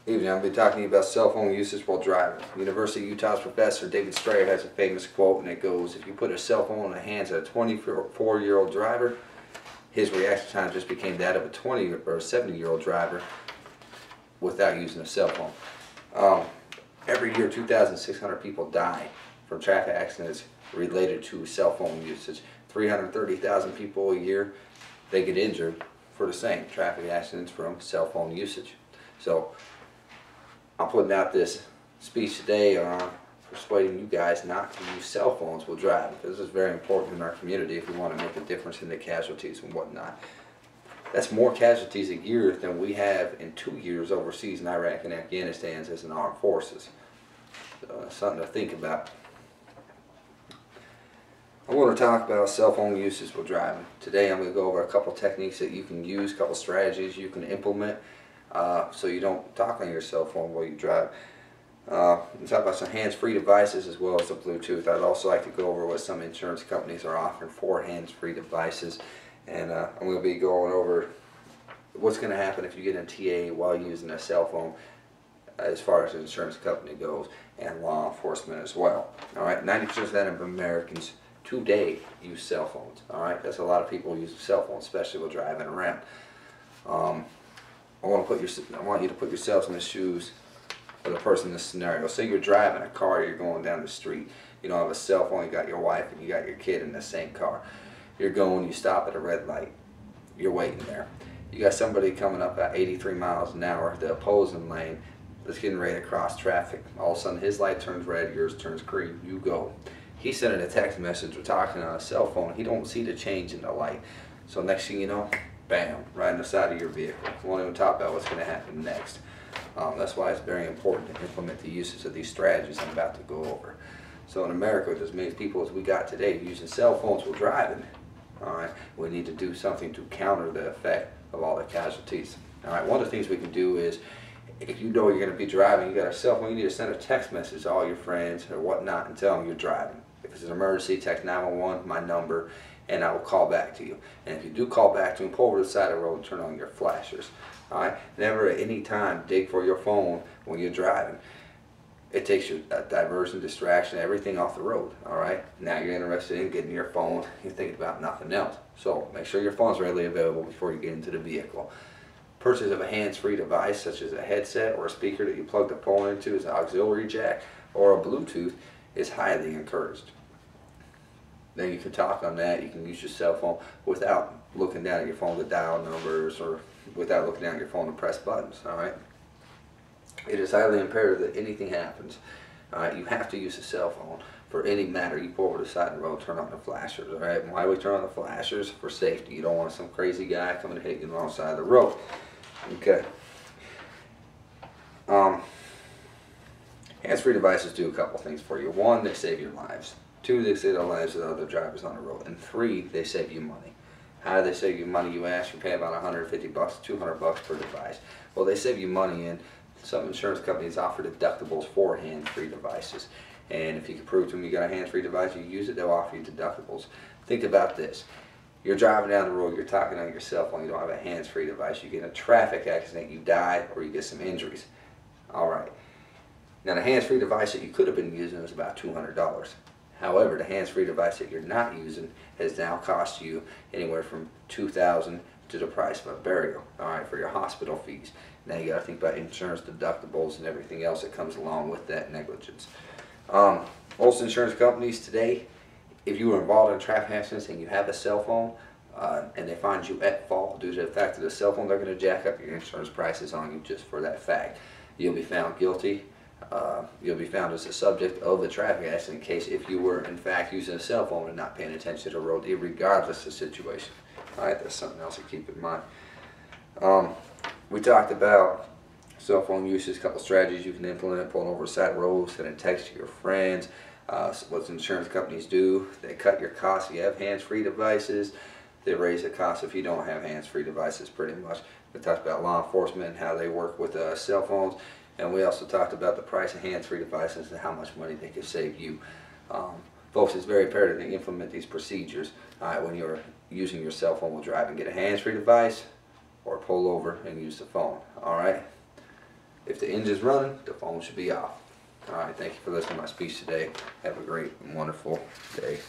Evening, I'm going to be talking to you about cell phone usage while driving. University of Utah's professor David Strayer has a famous quote, and it goes, if you put a cell phone in the hands of a 24-year-old driver, his reaction time just became that of a 20 or 70-year-old driver without using a cell phone. Every year, 2,600 people die from traffic accidents related to cell phone usage. 330,000 people a year, they get injured for the same traffic accidents from cell phone usage. So I'm putting out this speech today on persuading you guys not to use cell phones while driving, because this is very important in our community if we want to make a difference in the casualties and whatnot. That's more casualties a year than we have in 2 years overseas in Iraq and Afghanistan as in armed forces. So that's something to think about. I want to talk about cell phone usage while driving. Today I'm going to go over a couple techniques that you can use, a couple strategies you can implement so you don't talk on your cell phone while you drive. We'll talk about some hands-free devices as well as the Bluetooth. I'd also like to go over what some insurance companies are offering for hands-free devices. And I'm going to be going over what's going to happen if you get in TA while using a cell phone as far as the insurance company goes and law enforcement as well. Alright, 90% of Americans today use cell phones. Alright, that's a lot of people who use a cell phone, especially while driving around. I want you to put yourselves in the shoes of the person in this scenario. Say you're driving a car, you're going down the street. You don't have a cell phone, you got your wife and you got your kid in the same car. You're going, you stop at a red light. You're waiting there. You got somebody coming up at 83 miles an hour, the opposing lane, that's getting ready to cross traffic. All of a sudden his light turns red, yours turns green, you go. He's sending a text message or talking on a cell phone. He don't see the change in the light. So next thing you know, bam, right on the side of your vehicle. We won't even talk about what's going to happen next. That's why it's very important to implement the uses of these strategies I'm about to go over. So in America, with as many people as we got today using cell phones while driving, alright, we need to do something to counter the effect of all the casualties. Alright, one of the things we can do is, if you know you're going to be driving, you got a cell phone, you need to send a text message to all your friends or whatnot and tell them you're driving. If it's an emergency, text 911, my number, and I will call back to you. And if you do call back to me, pull over to the side of the road and turn on your flashers. Alright? Never at any time dig for your phone when you're driving. It takes your diversion, distraction, everything off the road. Alright? Now you're interested in getting your phone, you're thinking about nothing else. So make sure your phone's readily available before you get into the vehicle. Purchase of a hands-free device such as a headset or a speaker that you plug the phone into as an auxiliary jack or a Bluetooth is highly encouraged. Then you can talk on that. You can use your cell phone without looking down at your phone to dial numbers or without looking down at your phone to press buttons. Alright? It is highly imperative that anything happens. Alright, you have to use a cell phone for any matter. You pull over the side of the road, turn on the flashers. Alright? Why do we turn on the flashers? For safety. You don't want some crazy guy coming to hit you alongside of the road. Okay. Hands-free devices do a couple things for you. One, they save your lives. Two, they save the lives of the other drivers on the road. And three, they save you money. How do they save you money, you ask? You pay about $150 to $200 per device. Well, they save you money, and some insurance companies offer deductibles for hands-free devices. And if you can prove to them you got a hands-free device, you use it, they'll offer you deductibles. Think about this. You're driving down the road, you're talking on your cell phone, you don't have a hands-free device, you get in a traffic accident, you die, or you get some injuries. Alright. Now the hands-free device that you could have been using is about $200. However, the hands-free device that you're not using has now cost you anywhere from $2,000 to the price of a burial, alright, for your hospital fees. Now you got to think about insurance deductibles and everything else that comes along with that negligence. Most insurance companies today, if you were involved in traffic accidents and you have a cell phone and they find you at fault due to the fact of the cell phone, they're going to jack up your insurance prices on you just for that fact. You'll be found guilty. You'll be found as a subject of a traffic accident case if you were in fact using a cell phone and not paying attention to the road, regardless of the situation. Alright, that's something else to keep in mind. We talked about cell phone usage, a couple strategies you can implement, pulling over the side of the road, sending text to your friends. What insurance companies do, they cut your costs if you have hands-free devices. They raise the cost if you don't have hands-free devices pretty much. We talked about law enforcement and how they work with cell phones. And we also talked about the price of hands-free devices and how much money they can save you. Folks, it's very imperative to implement these procedures when you're using your cell phone while driving. Get a hands-free device or pull over and use the phone. Alright? If the engine's running, the phone should be off. All right, thank you for listening to my speech today. Have a great and wonderful day.